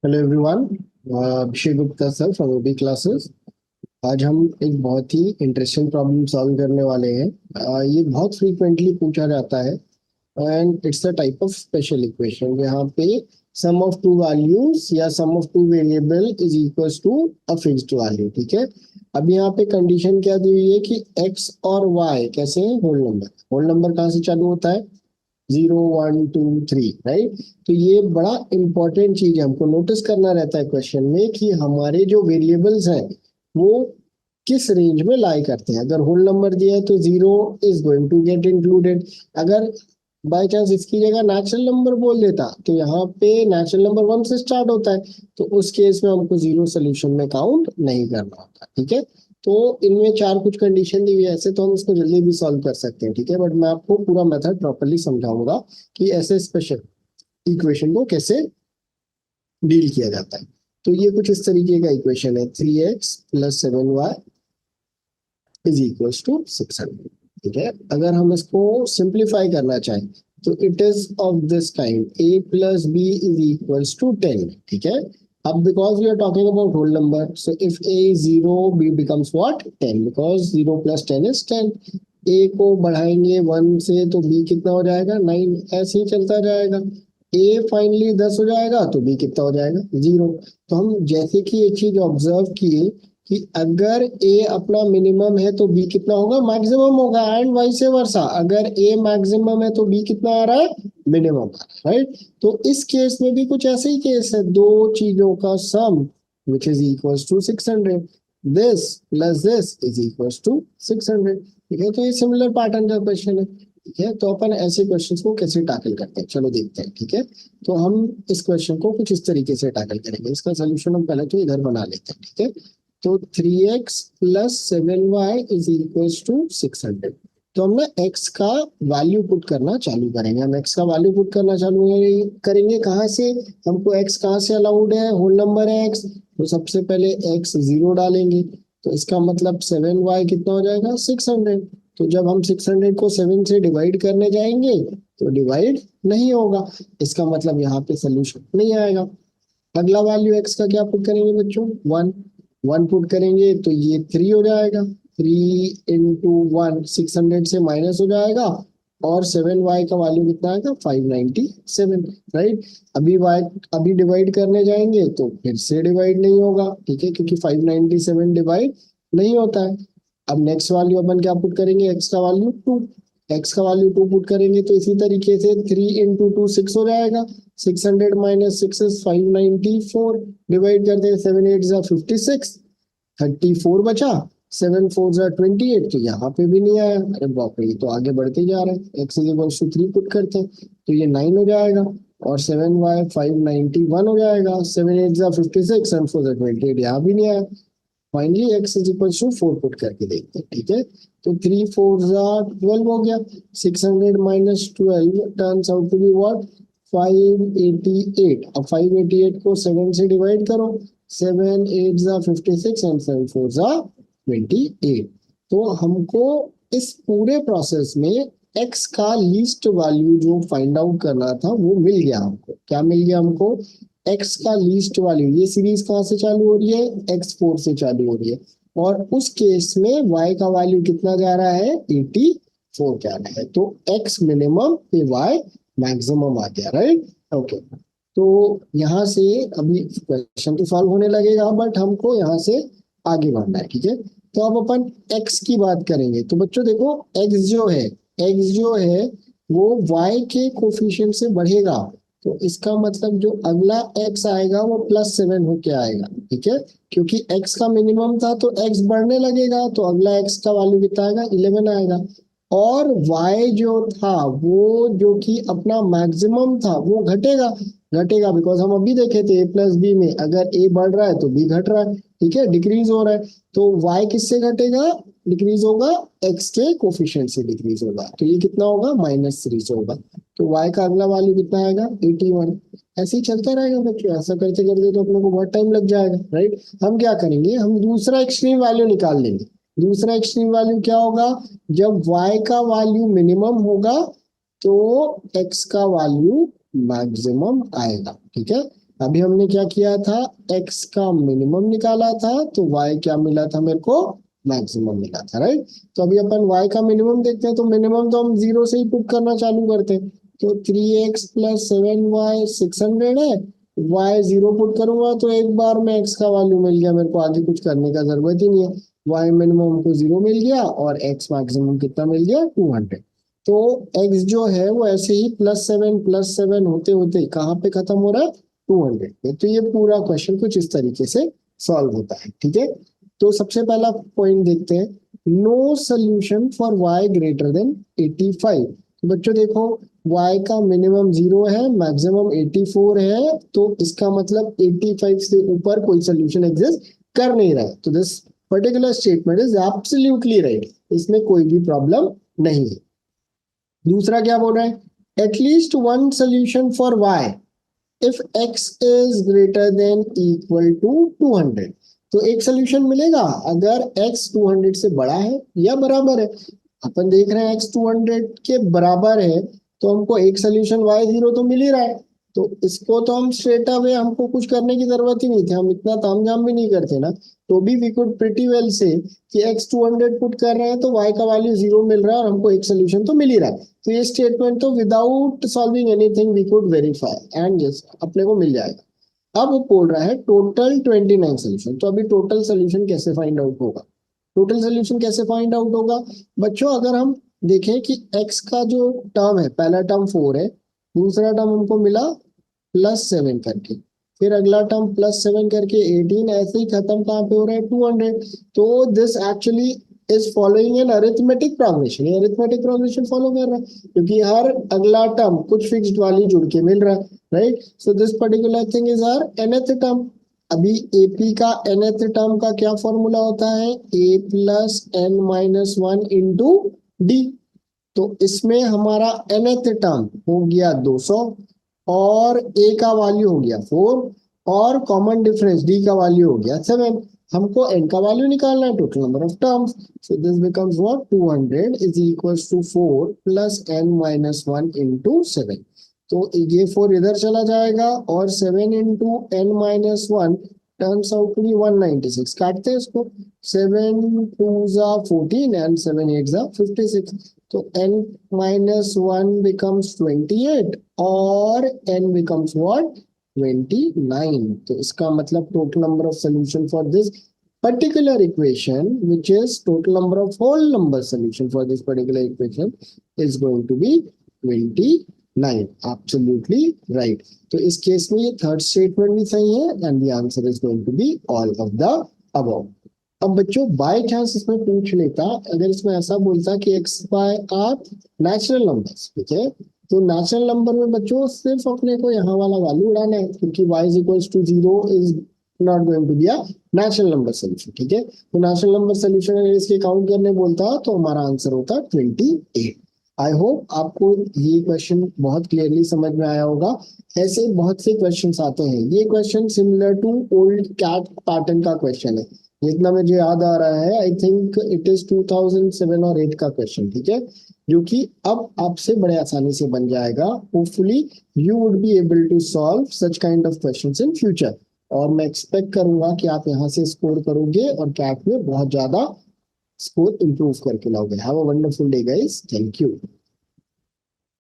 Hello everyone. Abhishek Gupta sir from OB classes. आज हम एक बहुत ही इंटरेस्टिंग प्रॉब्लम सॉल्व करने वाले हैं। ये बहुत फ्रीक्वेंटली पूछा जाता है and it's a type of special equation जहाँ पे सम ऑफ टू वैल्यूज या sum of two variable is equals to a fixed value. ठीक है। अब यहाँ पे कंडीशन क्या दी हुई है कि x और y कैसे हैं, होल नंबर। होल नंबर कहाँ से चालू होता है? 0 1 2 3, राइट। तो ये बड़ा इंपॉर्टेंट चीज है, हमको नोटिस करना रहता है क्वेश्चन में कि हमारे जो वेरिएबल्स हैं वो किस रेंज में लाई करते हैं। अगर होल नंबर दिया है तो 0 is going to get included. अगर बाय चांस इसकी जगह नेचुरल नंबर बोल देता तो यहाँ पे नेचुरल नंबर 1 से स्टार्ट होता है, तो उस केस में हमको 0 सोल्यूशन में काउंट नहीं करना होता। ठीक है। तो इनमें चार कुछ कंडीशन दी हुई है, ऐसे तो हम इसको जल्दी भी सॉल्व कर सकते हैं। ठीक है, बट मैं आपको पूरा मेथड प्रॉपरली समझाऊंगा कि ऐसे स्पेशल इक्वेशन को कैसे डील किया जाता है। तो ये कुछ इस तरीके का इक्वेशन है, 3x + 7y is equal to 600। ठीक है। अगर हम इसको सिंप्लीफाई करना चाहें तो it is of this kind, a+b is equals to 10। ठीक है। अब because we are talking about whole number, so if a is 0, b becomes what? 10, because 0 + 10 is 10। a को बढ़ाएंगे 1 से तो b कितना हो जाएगा? 9। ऐसे ही चलता जाएगा। a फाइनली 10 हो जाएगा तो b कितना हो जाएगा? 0। तो हम जैसे कि एक चीज ऑब्जर्व किए कि अगर a अपना मिनिमम है तो b कितना होगा? मैक्सिमम होगा, एंड वाइस वर्सा। अगर a मैक्सिमम है तो b कितना आ रहा है? मिनिमम आ रहा है, राइट। तो इस केस में भी कुछ ऐसे ही केस है, दो चीजों का sum which is equals to 600। This plus this is equals to 600। ठीक है। तो ये सिमिलर पैटर्न का क्वेश्चन है। ठीक है। तो अपन ऐसे क्वेश्चंस को कैसे टैकल करते हैं, चलो देखते हैं। ठीक है। तो हम इस क्वेश्चन को कुछ इस तरीके से टैकल करेंगे। इसका सोल्यूशन हम पहले तो इधर बना लेते हैं। ठीक है। तो 3x + 7y is equals to 600। तो हम ना x का वैल्यू पुट करना चालू करेंगे। हम x का वैल्यू पुट करना चालू करेंगे कहाँ से? हमको x कहाँ से अलाउड है? होल नंबर है x, तो सबसे पहले x 0 डालेंगे। तो इसका मतलब 7y कितना हो जाएगा? 600। तो जब हम 600 को 7 से डिवाइड करने जाएंगे तो डिवाइड नहीं होगा, इसका मतलब यहाँ पे सोल्यूशन नहीं आएगा। अगला वैल्यू x का क्या पुट करेंगे बच्चों? 1। 1 पुट करेंगे तो ये 3 हो जाएगा। 3 × 1 600 से माइनस हो जाएगा, और 7y का वैल्यू कितना आएगा? 597, राइट। अभी डिवाइड करने जाएंगे तो फिर से डिवाइड नहीं होगा। ठीक है, क्योंकि 597 डिवाइड नहीं होता है। अब नेक्स्ट वैल्यू अपन क्या पुट करेंगे? x का वैल्यू 2। x का वैल्यू 2 पुट करेंगे तो इसी तरीके से 3 × 2 6 हो जाएगा। 600 - 6 is 594। डिवाइड करते हैं, 7 8 जा 56, 34 बचा। 7 4 जा 28, तो यहाँ पे भी नहीं आया। अरे बाप रे, ये तो आगे बढ़ते जा रहे हैं। x = 3 पुट करते हैं तो ये 9 हो जाएगा, और 7y 591 हो जाएगा। 7 8 जा 56 एंड 4 जा 28, यहाँ भी नहीं आया। फाइनली x = 4 पुट करके देखते हैं। ठीक है। तो 3 4 जा 12 हो गया। 600 - 12 turns out to be what? 588। अब 588 को 7 से डिवाइड करो। 7 8 जा 56 एंड 7 4 जा 28। तो हमको इस पूरे प्रोसेस में x का लीस्ट वैल्यू जो फाइंड आउट करना था वो मिल गया। हमको क्या मिल गया? हमको x का लीस्ट वैल्यू। ये सीरीज कहाँ से चालू हो रही है? x4 से चालू हो रही है, और उस केस में y का वैल्यू कितना जा रहा है? 84 जा रहा है। तो x मिनिमम पे y मैक्सिमम आ गया, राइट। ओके। तो यहाँ से अभी क्वेश्चन तो सॉल्व होने लगेगा, बट हमको यहाँ से आगे बढ़ना है। ठीक है। तो अब अपन x की बात करेंगे। तो बच्चों देखो, x जो है वो y के कोफिशिएंट से बढ़ेगा, तो इसका मतलब जो अगला x आएगा वो +7 होके आएगा। ठीक है। क्योंकि x का मिनिमम था तो x बढ़ने लगेगा, तो अगला x का वैल्यू कितना आएगा? 11 आएगा। और y जो था वो जो कि अपना मैक्सिमम था वो घटेगा। घटेगा बिकॉज हम अभी देखे थे a+b में अगर a बढ़ रहा है तो b घट रहा है। ठीक है, डिक्रीज हो रहा है। तो y किससे घटेगा? डिक्रीज होगा, x के कोफिशिएंट से डिक्रीज होगा। तो ये कितना होगा? -3 से होगा। तो y का अगला वैल्यू कितना आएगा? 81। ऐसे ही चलता रहेगा बच्चों, ऐसा करते करते तो अपने को बहुत टाइम लग जाएगा, राइट। हम क्या करेंगे? हम दूसरा एक्सट्रीम वैल्यू निकाल लेंगे। दूसरा एक्सट्रीम वैल्यू क्या होगा? जब y का वैल्यू मिनिमम होगा तो x का वैल्यू मैक्सिमम आएगा। ठीक है। अभी हमने क्या किया था, x का मिनिमम निकाला था, तो y क्या मिला था मेरे को, मैक्सिमम मिला था, राइट। तो अभी अपन y का मिनिमम देखते हैं, तो मिनिमम तो हम जीरो से ही पुट करना चालू करते हैं। तो 3x प्लस 7y 600 है, y जीरो पुट करूंगा तो एक बार में x का वैल्यू मिल गया मेरे को, आगे कुछ करने का जरूरत ही नहीं है। y मिनिमम हमको जीरो मिल गया और x मैक्सिमम कितना मिल गया, 200। तो x जो है वो ऐसे ही प्लस सेवन होते होते कहाँ पे खत्म हो रहा है, 200 पे। तो ये पूरा क्वेश्चन कुछ इस तरीके से सॉल्व होता है, ठीक है। तो सबसे पहला पॉइंट देखते हैं, no solution for y greater than 85। तो बच्चों देखो, y का मिनिमम जीरो है, मैक्सिमम 84 है, तो इसका मतलब 85 से ऊपर कोई सोल्यूशन एग्जिस्ट कर नहीं रहा है। तो this particular statement is absolutely right, इसमें कोई भी प्रॉब्लम नहीं है। दूसरा क्या बोल रहा है, at least one solution for y if x is greater than equal to 200। तो एक सोल्यूशन मिलेगा अगर x 200 से बड़ा है या बराबर है। अपन देख रहे हैं x 200 के बराबर है, तो हमको एक सोल्यूशन y जीरो तो मिल ही रहा है। तो इसको तो हम स्ट्रेट अवे, हमको कुछ करने की जरूरत ही नहीं थी, हम इतना तामझाम भी नहीं करते ना। तो भी वी कुड प्रिटी वेल से कि x 200 पुट कर रहे हैं तो y का वैल्यू जीरो मिल रहा है और हमको एक सोल्यूशन तो मिल ही रहा है। तो ये स्टेटमेंट तो without solving anything we could verify and yes अपने को मिल जाएगा। अब वो बोल रहा है टोटल 29 सोल्यूशन। तो अभी टोटल सोल्यूशन कैसे फाइंड आउट होगा, टोटल सोल्यूशन कैसे फाइंड आउट होगा बच्चों, अगर हम देखें कि x का जो टर्म है, पहला टर्म 4 है, दूसरा टर्म हमको मिला +7 करके, फिर अगला टर्म +7 करके 18, ऐसे ही खत्म कहाँ पे हो रहा है, 200। तो this actually is following an arithmetic progression, ये अरिथमेटिक प्रोग्रेशन फॉलो कर रहा है, क्योंकि हर अगला टर्म कुछ फिक्स्ड वैल्यू जुड़ के मिल रहा है, right. So this particular thing is our nth term. अभी AP का nth टर्म का क्या फॉर्मूला होता है, a plus n minus one into d. तो इसमें हमारा nth टर्म हो गया 200 और a का वैल्यू हो गया 4 और कॉमन डिफरेंस d का वैल्यू हो गया 7। हमको n का वैल्यू निकालना है, total number of terms. So this becomes what, 200 is equals to 4 plus n minus one into 7। तो ये 4 इधर चला जाएगा और 7 into n minus one turns out to be 196। काटते हैं इसको, 7 2 जा 14 एंड 7 8 जा 56। तो n minus 1 becomes 28 और n becomes what, 29। तो इसका मतलब total number of solution for this particular equation, which is total number of whole number solution for this particular equation, is going to be 29। Absolutely right। तो इस case में ये third statement भी सही है and the answer is going to be all of the above. अब बच्चों by chance इसमें पूछ लेता, अगर इसमें ऐसा बोलता कि x by are natural numbers, ठीक है। तो नेचुरल नंबर में बच्चों सिर्फ अपने को यहाँ वाला वैल्यू उड़ाना है, क्योंकि y is equals to 0 is not going to be a natural number solution, ठीक है। तो नेचुरल नंबर सोल्यूशन अगर इसके काउंट करने बोलता तो हमारा आंसर होता 28। आई होप आपको ये क्वेश्चन बहुत क्लियरली समझ में आया होगा। ऐसे बहुत से क्वेश्चंस आते हैं, ये question similar to old CAT pattern का क्वेश्चन है, जितना मुझे याद आ रहा है। आई थिंक इट इज 2007 और 8 का क्वेश्चन, ठीक है, जो कि अब आपसे बड़े आसानी से बन जाएगा। Hopefully you would be able to solve such kind of questions in future, और मैं एक्सपेक्ट करूंगा कि आप यहाँ से स्कोर करोगे और कैट में बहुत ज्यादा स्कोर इंप्रूव करके लाओगे। Have a wonderful day guys, thank you.